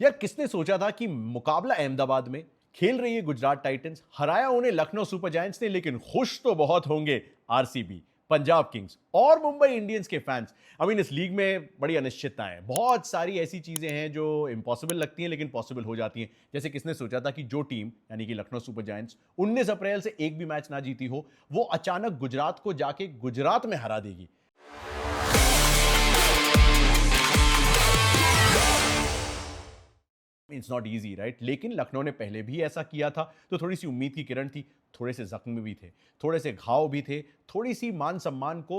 यार किसने सोचा था कि मुकाबला अहमदाबाद में खेल रही है गुजरात टाइटंस, हराया उन्हें लखनऊ सुपर जायंट्स ने, लेकिन खुश तो बहुत होंगे आरसीबी, पंजाब किंग्स और मुंबई इंडियंस के फैंस। इस लीग में बड़ी अनिश्चितता है, बहुत सारी ऐसी चीजें हैं जो इंपॉसिबल लगती हैं लेकिन पॉसिबल हो जाती हैं। जैसे किसने सोचा था कि जो टीम यानी कि लखनऊ सुपर जायंट्स 19 अप्रैल से एक भी मैच ना जीती हो, वो अचानक गुजरात को जाके गुजरात में हरा देगी। इट्स नॉट इजी राइट, लेकिन लखनऊ ने पहले भी ऐसा किया था, तो थोड़ी सी उम्मीद की किरण थी। थोड़े से जख्म भी थे, थोड़े से घाव भी थे, थोड़ी सी मान सम्मान को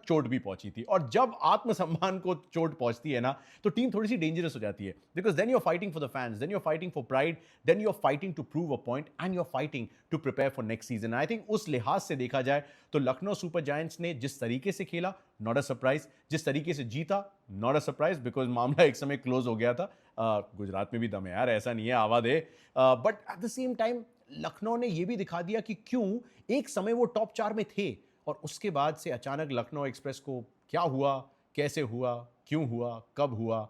चोट भी पहुंची थी। और जब आत्मसम्मान को चोट पहुंचती है ना, तो टीम थोड़ी सी डेंजरस हो जाती है, because then you are fighting for the fans, then you are fighting for pride, then you are fighting to prove a point and you are fighting to prepare for next season. I think उस लिहाज से देखा जाए तो Lucknow super giants ने जिस तरीके से खेला, नॉट अ सरप्राइज, जिस तरीके से जीता, नॉट अ सरप्राइज, बिकॉज मामला एक समय क्लोज हो गया था। गुजरात में भी दम है यार, ऐसा नहीं है आवा दे, but at the same time Lucknow ने यह भी दिखा दिया कि क्यों एक समय वो टॉप 4 में थे, और उसके बाद से अचानक लखनऊ एक्सप्रेस को क्या हुआ, कैसे हुआ, क्यों हुआ, कब हुआ,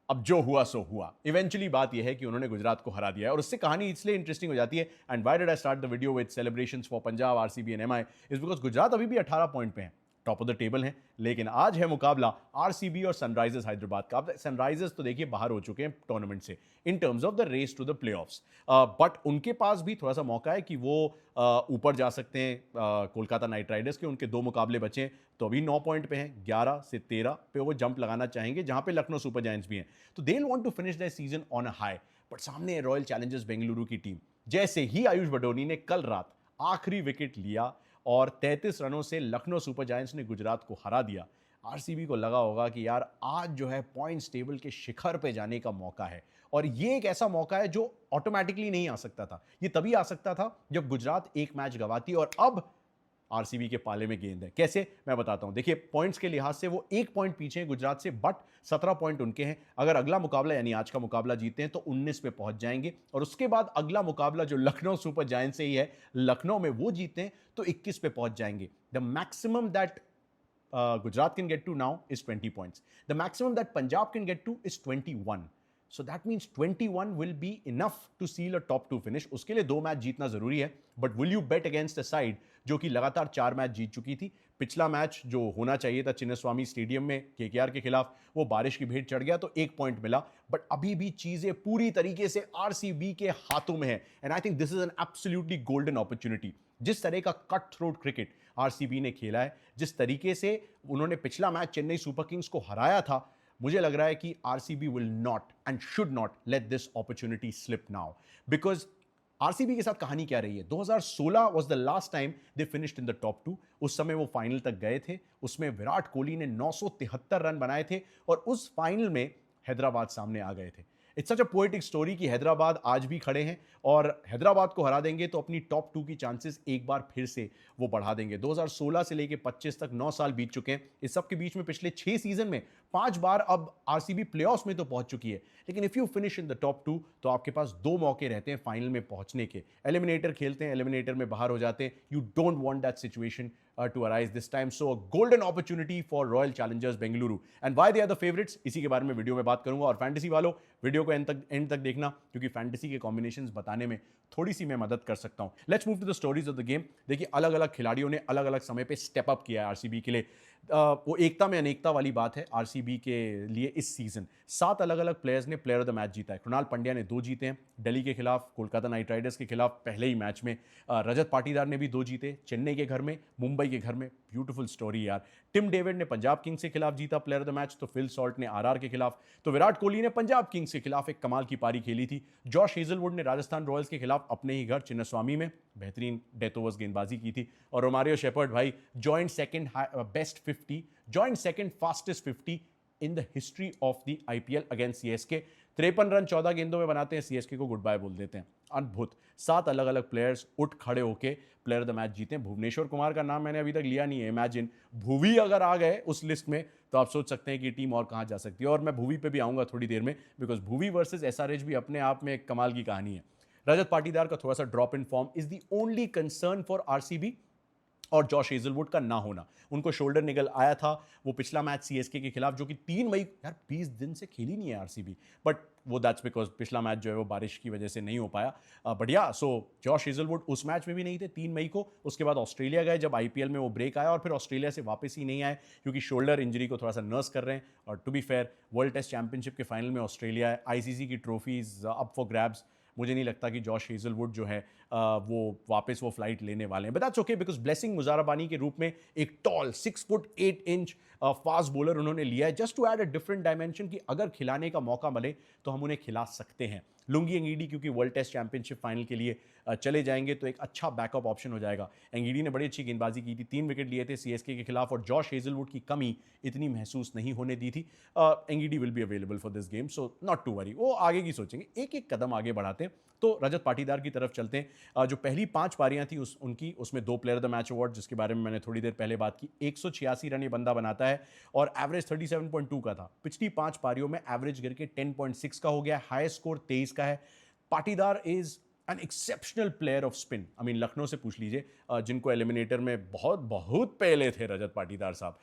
अब जो हुआ सो हुआ। इवेंचुअली बात यह है कि उन्होंने गुजरात को हरा दिया है, और उससे कहानी इसलिए इंटरेस्टिंग हो जाती है। And why did I start the video with celebrations for Punjab, RCB and MI, is because Gujarat अभी भी 18 पॉइंट पे है, टॉप ऑफ द टेबल है, लेकिन आज है मुकाबला आरसीबी और सनराइजर्स हैदराबाद का। अब सनराइजर्स तो देखिए बाहर हो चुके हैं टूर्नामेंट से in terms of the race to the playoffs, but उनके पास भी थोड़ा सा मौका है कि वो ऊपर जा सकते हैं। कोलकाता नाइट राइडर्स के उनके 2 मुकाबले बचे हैं, तो अभी 9 पॉइंट पे हैं, 11 से 13 पे वो जंप लगाना चाहेंगे, जहां पे लखनऊ सुपर जायंट्स भी हैं। तो they want to finish the season on a high, but सामने रॉयल चैलेंजर्स बेंगलुरु की टीम। जैसे ही आयुष बडोनी ने कल रात आखिरी विकेट लिया और 33 रनों से लखनऊ सुपर जायंट्स ने गुजरात को हरा दिया, आरसीबी को लगा होगा कि यार आज जो है पॉइंट्स टेबल के शिखर पे जाने का मौका है। और ये एक ऐसा मौका है जो ऑटोमेटिकली नहीं आ सकता था, ये तभी आ सकता था जब गुजरात एक मैच गवाती, और अब आरसीबी के पाले में गेंद है। कैसे, मैं बताता हूं। देखिए पॉइंट्स के लिहाज से वो 1 पॉइंट पीछे हैं गुजरात से, बट 17 पॉइंट उनके हैं। अगर अगला मुकाबला यानी आज का मुकाबला जीते हैं तो 19 पे पहुंच जाएंगे, और उसके बाद अगला मुकाबला जो लखनऊ सुपर जायंट से ही है, लखनऊ में वो जीते हैं तो 21 पे पहुंच जाएंगे। The maximum that Gujarat can get to now is 20 points. The maximum that Punjab can get to is 21. So that means 21 will be enough to seal a top 2 finish. उसके लिए 2 मैच जीतना जरूरी है, but will you bet against a side जो कि लगातार 4 match जीत चुकी थी? पिछला मैच जो होना चाहिए था चिन्नस्वामी स्टेडियम में केकेआर के खिलाफ, वो बारिश की भेंट चढ़ गया तो 1 पॉइंट मिला, बट अभी भी चीजें पूरी तरीके से आरसीबी के हाथों में है, and I think this is an absolutely golden opportunity. जिस तरह का कट थ्रोट क्रिकेट आरसीबी ने खेला है, जिस तरीके से उन्होंने पिछला मैच चेन्नई सुपर किंग्स को हराया था, मुझे लग रहा है कि RCB will not and should not let this opportunity slip now, because RCB के साथ कहानी क्या रही है? 2016 was the last time they finished in the top 2। उस समय वो फाइनल तक गए थे, उसमें विराट कोहली ने 973 रन बनाए थे, और उस फाइनल में हैदराबाद सामने आ गए थे। It's such a poetic story कि हैदराबाद आज भी खड़े हैं, और हैदराबाद को हरा देंगे तो अपनी टॉप 2 की चांसेस एक बार फिर से वो बढ़ा देंगे। 2016 से लेके 25 तक 9 साल बीत चुके हैं। इस सब के बीच में पिछले 6 सीजन में 5 बार अब आरसीबी प्लेऑफ्स में तो पहुंच चुकी है, लेकिन if you finish in the top 2 तो आपके पास 2 मौके रहते हैं फाइनल में पहुंचने के। एलिमिनेटर खेलते हैं, एलिमिनेटर में बाहर हो जाते हैं। You don't want that situation to arise this time. So a golden opportunity for Royal Challengers Bengaluru. And why they are the favorites, इसी के बारे में वीडियो में बात करूंगा। और फैंटेसी वालों, वीडियो को एंड तक देखना, क्योंकि फैंटेसी के कॉम्बिनेशंस बताने में थोड़ी सी मैं मदद कर सकता हूं। Let's move to the stories of the game. देखिए अलग अलग खिलाड़ियों ने अलग अलग समय पे स्टेप अप किया है आरसीबी के लिए। वो एकता में अनेकता वाली बात है आरसीबी के लिए इस सीजन। 7 अलग अलग प्लेयर्स ने प्लेयर ऑफ द मैच जीता है। कृणाल पंड्या ने 2 जीते हैं, दिल्ली के खिलाफ, कोलकाता नाइट राइडर्स के खिलाफ पहले ही मैच में। रजत पाटीदार ने भी 2 जीते, चेन्नई के घर में, मुंबई के घर में। ब्यूटीफुल स्टोरी यार। टिम डेविड ने पंजाब किंग्स के खिलाफ जीता प्लेयर ऑफ द मैच, तो फिल सॉल्ट ने आरआर के खिलाफ, तो विराट कोहली ने पंजाब किंग्स के खिलाफ एक कमाल की पारी खेली थी। जॉश हेजलवुड ने राजस्थान रॉयल्स के खिलाफ अपने ही घर चिन्नस्वामी में बेहतरीन डेथ ओवर्स गेंदबाजी की थी। और रोमारियो शेपर्ड भाई joint second best 50, joint second fastest 50 in the history of the IPL against CSK. 53 run 14 गेंदों में बनाते हैं, सीएसके को गुड बाय बोल देते हैं। अद्भुत। 7 अलग अलग प्लेयर्स उठ खड़े होके प्लेयर ऑफ द मैच जीते। भुवनेश्वर कुमार का नाम मैंने अभी तक लिया नहीं है। इमेजिन भुवी अगर आ गए उस लिस्ट में, तो आप सोच सकते हैं कि टीम और कहां जा सकती है। और मैं भुवी पे भी आऊंगा थोड़ी देर में, बिकॉज भुवी वर्सेस एसआरएच भी अपने आप में एक कमाल की कहानी है। रजत पाटीदार का थोड़ा सा drop in form is the only concern for RCB, और जॉश हेजलवुड का ना होना, उनको शोल्डर निकल आया था। वो पिछला मैच सीएसके के खिलाफ जो कि 3 मई, यार 20 दिन से खेली नहीं है आरसीबी, बट वो दैट्स बिकॉज पिछला मैच जो है वो बारिश की वजह से नहीं हो पाया। बढ़िया। सो जॉश हेजलवुड उस मैच में भी नहीं थे 3 मई को। उसके बाद ऑस्ट्रेलिया गए जब आईपीएल में वो ब्रेक आया, और फिर ऑस्ट्रेलिया से वापस ही नहीं आए क्योंकि शोल्डर इंजरी को थोड़ा सा नर्स कर रहे हैं। और to be fair, world test championship के फाइनल में ऑस्ट्रेलिया है, आईसीसी की ट्रॉफीज अप फॉर ग्रैब्स। मुझे नहीं लगता कि जॉश हेजलवुड जो है वो वापस वो फ्लाइट लेने वाले हैं, but that's okay because Blessing Muzarabani के रूप में एक tall 6 foot 8 inch fast bowler उन्होंने लिया है, just to add a different dimension कि अगर खिलाने का मौका मिले तो हम उन्हें खिला सकते हैं। लुंगी एंगीडी क्योंकि वर्ल्ड टेस्ट चैंपियनशिप फाइनल के लिए चले जाएंगे तो एक अच्छा बैकअप ऑप्शन हो जाएगा। एंगीडी ने बड़ी अच्छी गेंदबाजी की थी, 3 विकेट लिए थे सीएसके के खिलाफ, और जॉश हेजलवुड की कमी इतनी महसूस नहीं होने दी थी। Ngidi will be available for this game, so not to worry, वो आगे की सोचेंगे। एक एक कदम आगे बढ़ाते हैं तो रजत पाटीदार की तरफ चलते हैं। जो पहली 5 पारियां थी उनकी, उसमें 2 player of the match award, जिसके बारे में मैंने थोड़ी देर पहले बात की। 186 रन ये बंदा बनाता है और एवरेज 37.2 का था। पिछली 5 पारियों में एवरेज गिर के 10.6 का हो गया, हाई स्कोर 23 का है। Patidar is an exceptional player off spin. I mean Lucknow से पूछ लीजिए, जिनको एलिमिनेटर में बहुत बहुत पहले थे रजत पाटीदार साहब,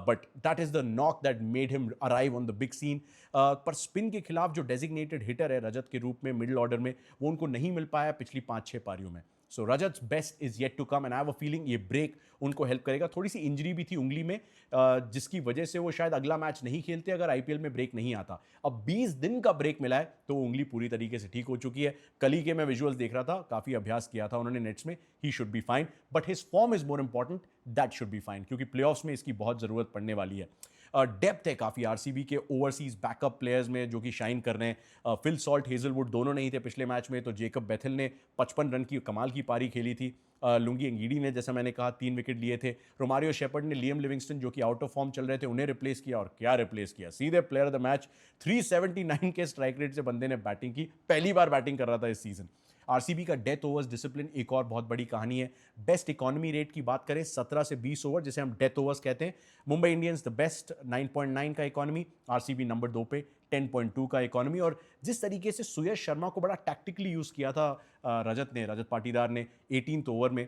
but that is the knock that made him arrive on the big scene. पर स्पिन के खिलाफ जो डेजिग्नेटेड हिटर है रजत के रूप में मिडिल ऑर्डर में, वो उनको नहीं मिल पाया पिछली 5-6 पारियों में। So Rajat best is yet to come, and I have a feeling ये ब्रेक उनको हेल्प करेगा। थोड़ी सी इंजरी भी थी उंगली में, जिसकी वजह से वो शायद अगला मैच नहीं खेलते अगर आईपीएल में ब्रेक नहीं आता। अब 20 दिन का ब्रेक मिला है तो वो उंगली पूरी तरीके से ठीक हो चुकी है। कल ही के मैं विजुअल्स देख रहा था, काफी अभ्यास किया था उन्होंने नेट्स में। He should be fine, but his form is more important, that should be fine, क्योंकि प्लेऑफ्स में इसकी बहुत जरूरत पड़ने वाली है। डेप्थ है काफ़ी आरसीबी के ओवरसीज बैकअप प्लेयर्स में जो कि शाइन कर रहे हैं। फिल सॉल्ट, हेजलवुड दोनों नहीं थे पिछले मैच में, तो जेकब बेथेल ने 55 रन की कमाल की पारी खेली थी। लुंगी एंगीडी ने, जैसा मैंने कहा, 3 विकेट लिए थे। रोमारियो शेपर्ड ने लियम लिविंगस्टन जो कि आउट ऑफ फॉर्म चल रहे थे उन्हें रिप्लेस किया, और क्या रिप्लेस किया, सीधे प्लेयर ऑफ द मैच। 379 के स्ट्राइक रेट से बंदे ने बैटिंग की, पहली बार बैटिंग कर रहा था इस सीजन। आरसीबी का डेथ ओवर्स डिसिप्लिन एक और बहुत बड़ी कहानी है। बेस्ट इकोनॉमी रेट की बात करें, 17 से 20 ओवर जिसे हम डेथ ओवर्स कहते हैं। मुंबई इंडियंस द बेस्ट 9.9 का इकोनॉमी, आरसीबी नंबर 2 पे 10.2 का इकोनॉमी। और जिस तरीके से सुयश शर्मा को बड़ा टैक्टिकली यूज किया था रजत पाटीदार ने 18th ओवर में,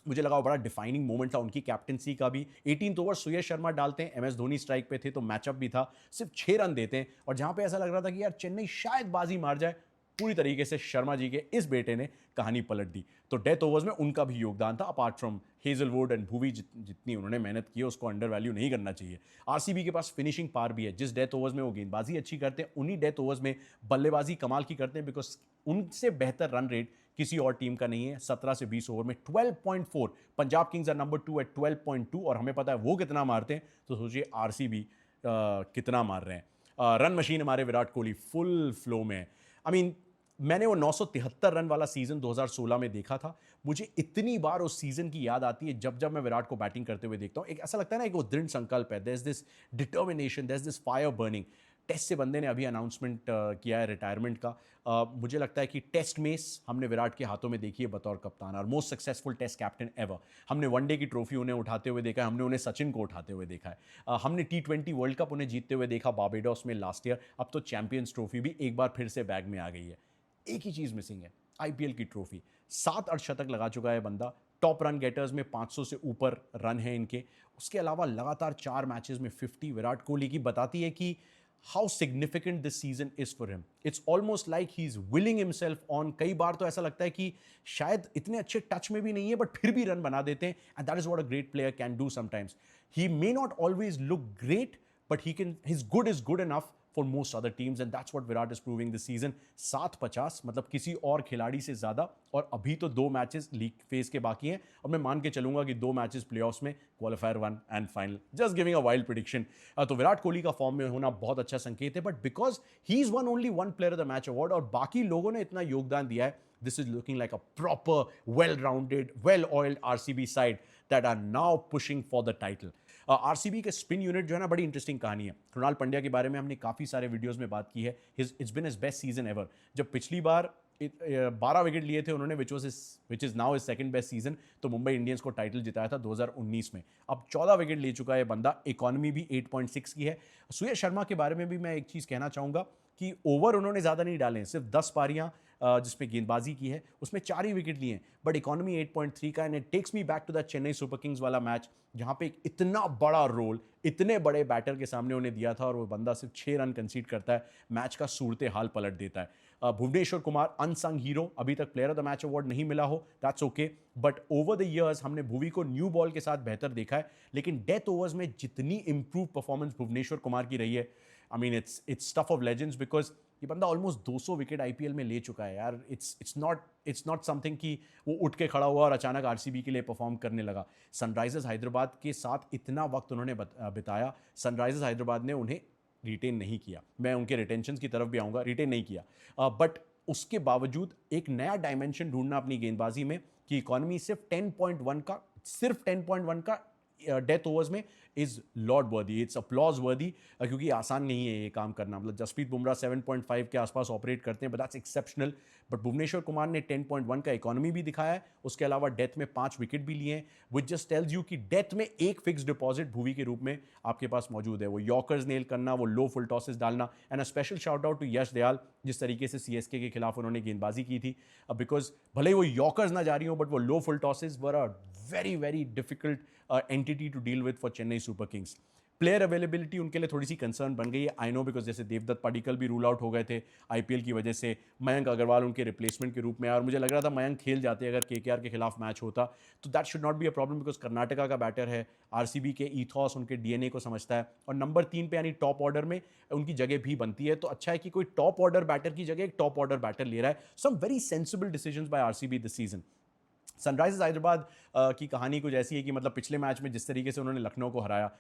मुझे लगा वो बड़ा डिफाइनिंग मोमेंट था उनकी कैप्टनसी का भी। 18th ओवर सुयश शर्मा डालते हैं, एमएस धोनी स्ट्राइक पे थे तो मैचअप भी था, सिर्फ 6 रन देते हैं, और जहां पे ऐसा लग रहा था कि यार चेन्नई शायद बाजी मार जाए, पूरी तरीके से शर्मा जी के इस बेटे ने कहानी पलट दी। तो डेथ ओवर्स में उनका भी योगदान था, apart from Hazlewood and Bhuvi. जितनी उन्होंने मेहनत की है उसको अंडर वैल्यू नहीं करना चाहिए। आरसीबी के पास फिनिशिंग पार भी है, जिस डेथ ओवर्स में वो गेंदबाजी अच्छी करते हैं उन्हीं डेथ ओवर्स में बल्लेबाजी कमाल की करते हैं, बिकॉज उनसे बेहतर रन रेट किसी और टीम का नहीं है। 17 से 20 ओवर में 12.4, Punjab Kings are number 2 at 12.2, और हमें पता है वो कितना मारते हैं, तो सोचिए आरसीबी कितना मार रहे हैं। रन मशीन हमारे विराट कोहली फुल फ्लो में है। आई मीन, मैंने वो 973 रन वाला सीजन 2016 में देखा था। मुझे इतनी बार उस सीजन की याद आती है जब जब मैं विराट को बैटिंग करते हुए देखता हूँ। एक ऐसा लगता है ना, एक वो दृढ़ संकल्प है, there is this determination, there is this fire burning. Test से बंदे ने अभी अनाउंसमेंट किया है रिटायरमेंट का। मुझे लगता है कि टेस्ट मेस हमने विराट के हाथों में देखी है बतौर कप्तान, और most successful test captain ever. हमने वनडे की ट्रॉफी उन्हें उठाते हुए देखा है, हमने उन्हें सचिन को उठाते हुए देखा है, हमने T20 वर्ल्ड कप उन्हें जीतते हुए देखा बारबेडोस में लास्ट ईयर। अब तो चैंपियंस ट्रॉफी भी एक बार फिर से बैग में आ गई है। एक ही चीज मिसिंग है, आईपीएल की ट्रॉफी। 7 अर्धशतक लगा चुका है बंदा, टॉप रन गेटर्स में 500 से ऊपर रन है इनके। उसके अलावा लगातार 4 मैचेस में 50 विराट कोहली की बताती है कि how significant this season is for him. It's almost like he is willing himself on. कई बार तो ऐसा लगता है कि शायद इतने अच्छे टच में भी नहीं है, बट फिर भी रन बना देते हैं, and that is what a great player can do sometimes. He may not always look great, but he can, his good is good enough for most other teams, and that's what Virat is proving this season। 750 मतलब किसी और खिलाड़ी से ज्यादा, और अभी तो 2 matches league phase के बाकी हैं, और मैं मान के चलूंगा कि 2 मैचेस प्लेऑफ्स में, qualifier 1 and final. Just giving a wild prediction. तो विराट कोहली का फॉर्म में होना बहुत अच्छा संकेत है, but because he is one only one player of the match award, और बाकी लोगों ने इतना योगदान दिया है, this is looking like a proper, well-rounded, well-oiled RCB side that are now pushing for the title। RCB के स्पिन यूनिट जो है ना, बड़ी इंटरेस्टिंग कहानी है। कृणाल पंड्या के बारे में हमने काफ़ी सारे वीडियोस में बात की है। It's been his best season ever. जब पिछली बार 12 विकेट लिए थे उन्होंने, which is now his second best season, तो मुंबई इंडियंस को टाइटल जिताया था 2019 में। अब 14 विकेट ले चुका है बंदा, इकोनॉमी भी 8.6 की है। सुयश शर्मा के बारे में भी मैं एक चीज़ कहना चाहूँगा, कि ओवर उन्होंने ज़्यादा नहीं डाले हैं, सिर्फ 10 पारियां जिसमें गेंदबाजी की है उसमें 4 ही विकेट लिए हैं, बट इकोनॉमी 8.3 का, and it takes me back to the Chennai super Kings वाला मैच जहां पे एक इतना बड़ा रोल इतने बड़े बैटर के सामने उन्हें दिया था और वो बंदा सिर्फ 6 रन कंसीड करता है, मैच का सूरत हाल पलट देता है। भुवनेश्वर कुमार अनसंग हीरो, अभी तक player of the match award नहीं मिला हो, that's okay, but over the years हमने भुवी को न्यू बॉल के साथ बेहतर देखा है, लेकिन डेथ ओवर्स में जितनी इंप्रूव परफॉर्मेंस भुवनेश्वर कुमार की रही है, I mean it's stuff of legends, because ये बंदा ऑलमोस्ट 200 विकेट आईपीएल में ले चुका है यार। इट्स नॉट समथिंग कि वो उठ के खड़ा हुआ और अचानक आरसीबी के लिए परफॉर्म करने लगा। सनराइजर्स हैदराबाद के साथ इतना वक्त उन्होंने बिताया, सनराइजर्स हैदराबाद ने उन्हें रिटेन नहीं किया, मैं उनके रिटेंशन की तरफ भी आऊँगा, रिटेन नहीं किया, बट उसके बावजूद एक नया डायमेंशन ढूंढना अपनी गेंदबाजी में कि इकोनॉमी सिर्फ 10.1 का डेथ ओवर्स में इज लॉर्ड वर्दी, इट्स अपलॉज वर्दी, क्योंकि आसान नहीं है ये काम करना। मतलब जसप्रीत बुमराह 7.5 के आसपास ऑपरेट करते हैं, but that's exceptional. But Bhuvneshwar Kumar ने 10.1 का इकोनॉमी भी दिखाया है, उसके अलावा डेथ में 5 विकेट भी लिए हैं, विच जस्ट टेल्स यू कि डेथ में एक फिक्स डिपॉजिट भुवी के रूप में आपके पास मौजूद है। वो यॉर्कर्स नेल करना, वो लो फुल टॉसेस डालना, and a special shout out to Yash Dayal, जिस तरीके से सीएसके के खिलाफ उन्होंने गेंदबाजी की थी, बिकॉज भले ही वो यॉर्कर्स ना जा रही हो, बट वो low full tosses were a very very difficult entity to deal with for Chennai super Kings. Player availability उनके लिए थोड़ी सी कंसर्न बन गई है, आई नो, बिकॉज जैसे देवदत्त पाडिक्कल भी रूल आउट हो गए थे आईपीएल की वजह से, मयंक अग्रवाल उनके रिप्लेसमेंट के रूप में, और मुझे लग रहा था मयंक खेल जाते अगर केकेआर के खिलाफ मैच होता, तो that should not be a problem, because Karnataka का बैटर है, आरसीबी के ईथॉस उनके डीएनए को समझता है, और नंबर 3 पे यानी टॉप ऑर्डर में उनकी जगह भी बनती है, तो अच्छा है कि कोई टॉप ऑर्डर बैटर की जगह एक टॉप ऑर्डर बैटर ले रहा है। Some very sensible decisions by RCB this season. Sunrisers Hyderabad की कहानी कुछ ऐसी है कि मतलब पिछले मैच में जिस तरीके से उन्होंने लखनऊ को हराया,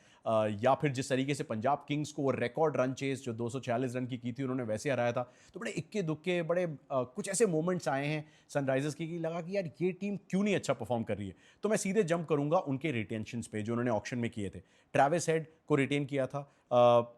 या फिर जिस तरीके से पंजाब किंग्स को वो रिकॉर्ड रन चेस जो 246 रन की थी उन्होंने वैसे हराया था, तो बड़े इक्के दुक्के बड़े कुछ ऐसे मोमेंट्स आए हैं सनराइजर्स की कि लगा कि यार ये टीम क्यों नहीं अच्छा परफॉर्म कर रही है। तो मैं सीधे जंप करूंगा उनके रिटेंशंस पे जो उन्होंने ऑक्शन में किए थे। ट्रैविस हेड को रिटेन किया था,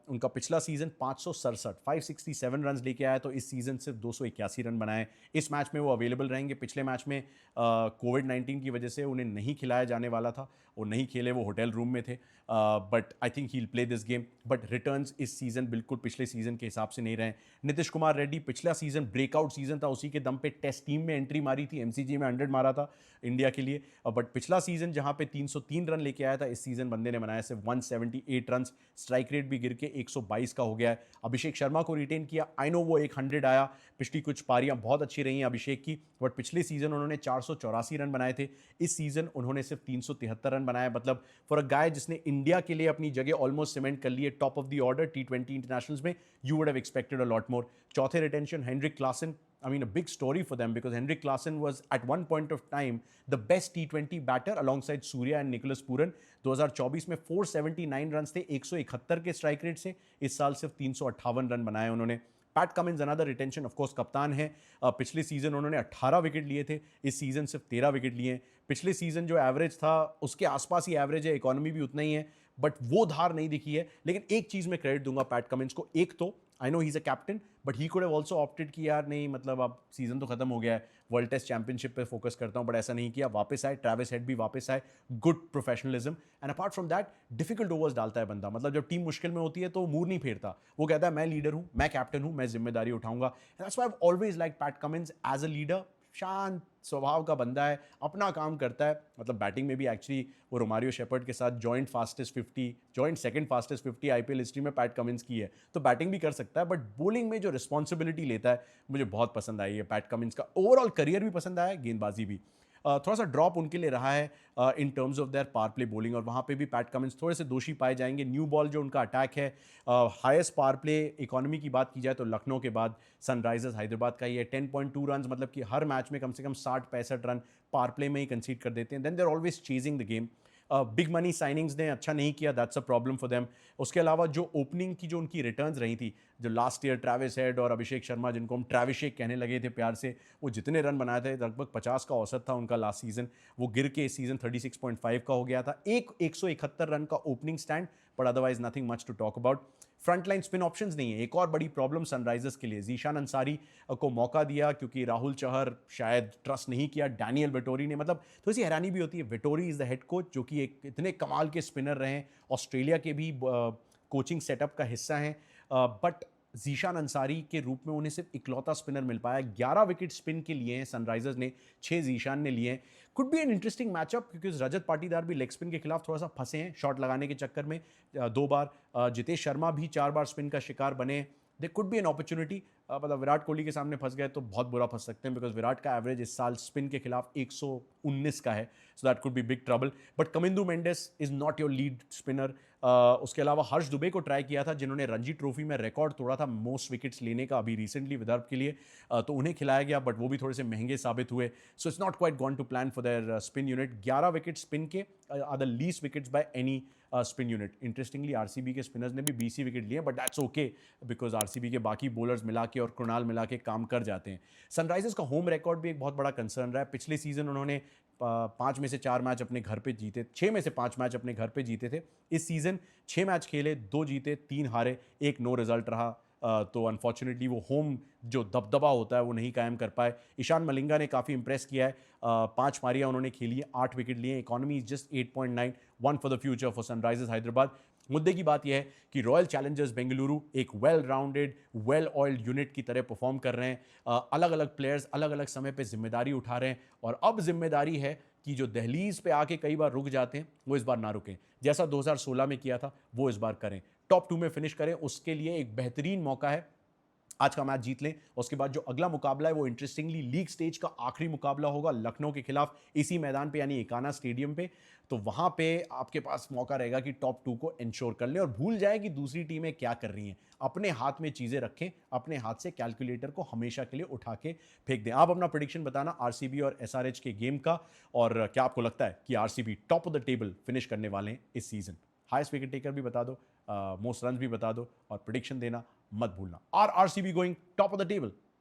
उनका पिछला सीजन 567 रन लेके आया, तो इस सीजन सिर्फ 281 रन बनाए। इस मैच में वो अवेलेबल रहेंगे, पिछले मैच में कोविड-19 की वजह से उन्हें नहीं खिलाया जाने वाला था, वो नहीं खेले, वो होटल रूम में थे, but I think he will play this game, but returns इस सीजन बिल्कुल पिछले सीजन के हिसाब से नहीं रहे। नीतीश कुमार रेड्डी पिछला सीजन ब्रेकआउट सीजन था, उसी के दम पे टेस्ट टीम में एंट्री मारी थी, एमसीजी में 100 मारा था इंडिया के लिए, बट पिछला सीजन जहां पे 303 रन लेके आया था, इस सीजन बंदे ने बनाया सिर्फ 178 रन, स्ट्राइक रेट भी गिर के 122 का हो गया है। अभिषेक शर्मा को रिटेन किया, आई नो वो 100 आया, पिछली कुछ पारियां बहुत अच्छी रही हैं अभिषेक की, बट पिछले सीजन उन्होंने 484 रन बनाए थे, इस सीजन उन्होंने सिर्फ 373 रन बनाए। मतलब फॉर अ गाय जिसने इंडिया के लिए अपनी जगह ऑलमोस्ट सीमेंट कर ली है top of the order T20 internationals में, you would have expected a lot more. चौथे retention Heinrich Klaasen, I mean, a big story for them because Henrik Klassen was at one point of time the best T20 batter alongside Surya and Nicholas Puran. 2024 में 479 run थे 171 के strike rate से, इस साल सिर्फ 358 run बनाए उन्होंने। PAT Cummins another retention, of course कप्तान है, पिछले सीजन उन्होंने 18 विकेट लिए थे, इस सीजन सिर्फ 13 विकेट लिए हैं। पिछले सीजन जो एवरेज था उसके आसपास ही एवरेज है, इकोनॉमी भी उतना ही है, बट वो धार नहीं दिखी है। लेकिन एक चीज मैं क्रेडिट दूंगा पैट कमिंस को, एक तो I know he is a captain, but he could have also opted कि यार नहीं, मतलब अब सीजन तो खत्म हो गया है, वर्ल्ड टेस्ट चैंपियनशिप पे फोकस करता हूं, बट ऐसा नहीं किया, वापस आए, ट्रैविस हेड भी वापस आए, good professionalism, and apart from that difficult overs डालता है बंदा, मतलब जब टीम मुश्किल में होती है तो मुंह नहीं फेरता, वो कहता है मैं लीडर हूं, मैं कैप्टन हूं, मैं जिम्मेदारी उठाऊंगा। That's why I have always like Pat Cummins as a leader, शांत स्वभाव का बंदा है, अपना काम करता है। मतलब बैटिंग में भी एक्चुअली वो रोमारियो शेपर्ड के साथ joint second fastest 50 IPL history में पैट कमिंस की है, तो बैटिंग भी कर सकता है, बट बॉलिंग में जो रिस्पॉन्सिबिलिटी लेता है मुझे बहुत पसंद आई है पैट कमिंस का। ओवरऑल करियर भी पसंद आया, गेंदबाजी भी। थोड़ा सा ड्रॉप उनके लिए रहा है इन terms of their power play bowling, और वहाँ पे भी पैट कमिंस थोड़े से दोषी पाए जाएंगे। न्यू बॉल जो उनका अटैक है, हाईएस्ट पावर प्ले इकोनॉमी की बात की जाए तो लखनऊ के बाद सनराइजर्स हैदराबाद का ही है, 10.2 रन, मतलब कि हर मैच में कम से कम 60-65 रन पावर प्ले में ही कंसीड कर देते हैं। Then they are always chasing the game. Big money signings ने अच्छा नहीं किया, that's a problem for them. उसके अलावा जो ओपनिंग की जो उनकी रिटर्न्स रही थी, जो लास्ट ईयर ट्रैविस हेड और अभिषेक शर्मा, जिनको हम ट्रैविशेक कहने लगे थे प्यार से, वो जितने रन बनाए थे लगभग 50 का औसत था उनका लास्ट सीजन, वो गिर के इस सीजन 36.5 का हो गया था। 171 रन का opening stand, but otherwise nothing much to talk about. Front line spin options नहीं है, एक और बड़ी प्रॉब्लम सनराइजर्स के लिए। जीशान अंसारी को मौका दिया क्योंकि राहुल चहर शायद ट्रस्ट नहीं किया, डैनियल वेटोरी ने, मतलब थोड़ी सी हैरानी भी होती है, Vettori is the head coach जो कि एक इतने कमाल के स्पिनर रहे हैं, ऑस्ट्रेलिया के भी कोचिंग सेटअप का हिस्सा हैं, बट ज़ीशान अंसारी के रूप में उन्हें सिर्फ इकलौता स्पिनर मिल पाया। 11 विकेट स्पिन के लिए हैं सनराइजर्स ने, 6 ज़ीशान ने लिए हैं। Could be an interesting matchup क्योंकि रजत पाटीदार भी लेग स्पिन के खिलाफ थोड़ा सा फंसे हैं शॉट लगाने के चक्कर में। 2 बार जितेश शर्मा भी 4 बार स्पिन का शिकार बने। They could be an opportunity. मतलब विराट कोहली के सामने फंस गए तो बहुत बुरा फंस सकते हैं बिकॉज विराट का एवरेज इस साल स्पिन के खिलाफ 119 का है, so that could be big trouble. But Kamindu Mendis is not your lead spinner. उसके अलावा हर्ष दुबे को ट्राई किया था जिन्होंने रणजी ट्रॉफी में रिकॉर्ड तोड़ा था मोस्ट विकेट्स लेने का अभी रिसेंटली विदर्भ के लिए, तो उन्हें खिलाया गया बट वो भी थोड़े से महंगे साबित हुए। So it's not quite gone to plan for their spin unit. 11 wicket spin के are the least wickets by any spin unit. Interestingly RCB के स्पिनर्स ने भी 20 विकेट लिए but that's okay because RCB के बाकी बॉलर्स मिला के और कृणाल मिला के काम कर जाते हैं। सनराइजर्स का होम रिकॉर्ड भी एक बहुत बड़ा कंसर्न रहा है। पिछले सीजन उन्होंने 5 में से 4 मैच अपने घर पे जीते, 6 में से 5 मैच अपने घर पे जीते थे। इस सीजन 6 मैच खेले, 2 जीते 3 हारे, 1 नो रिजल्ट रहा। तो अनफॉर्चुनेटली वो होम जो दबदबा होता है वो नहीं कायम कर पाए। ईशान मलिंगा ने काफ़ी इंप्रेस किया है। 5 पारियां उन्होंने खेली है, 8 विकेट लिए। Economy is just 8.9, one for the future for Sunrisers Hyderabad. मुद्दे की बात यह है कि रॉयल चैलेंजर्स बेंगलुरु एक well rounded, well oiled unit की तरह परफॉर्म कर रहे हैं। अलग अलग प्लेयर्स अलग अलग समय पे जिम्मेदारी उठा रहे हैं और अब जिम्मेदारी है कि जो दहलीज पे आके कई बार रुक जाते हैं वो इस बार ना रुकें। जैसा 2016 में किया था वो इस बार करें, टॉप 2 में फिनिश करें। उसके लिए एक बेहतरीन मौका है, आज का मैच जीत लें। उसके बाद जो अगला मुकाबला है वो इंटरेस्टिंगली लीग स्टेज का आखिरी मुकाबला होगा लखनऊ के खिलाफ, इसी मैदान पे यानी एकाना स्टेडियम पे। तो वहां पे आपके पास मौका रहेगा कि टॉप 2 को इंश्योर कर लें और भूल जाएं कि दूसरी टीमें क्या कर रही हैं। अपने हाथ में चीजें रखें, अपने हाथ से कैलकुलेटर को हमेशा के लिए उठा के फेंक दें। आप अपना प्रेडिक्शन बताना आरसीबी और एसआरएच के गेम का, और क्या आपको लगता है कि RCB top of the table finish करने वाले हैं इस सीजन। हाईएस्ट विकेट टेकर भी बता दो, मोस्ट रन भी बता दो और प्रेडिक्शन देना मत भूलना। Are RCB going top of the table?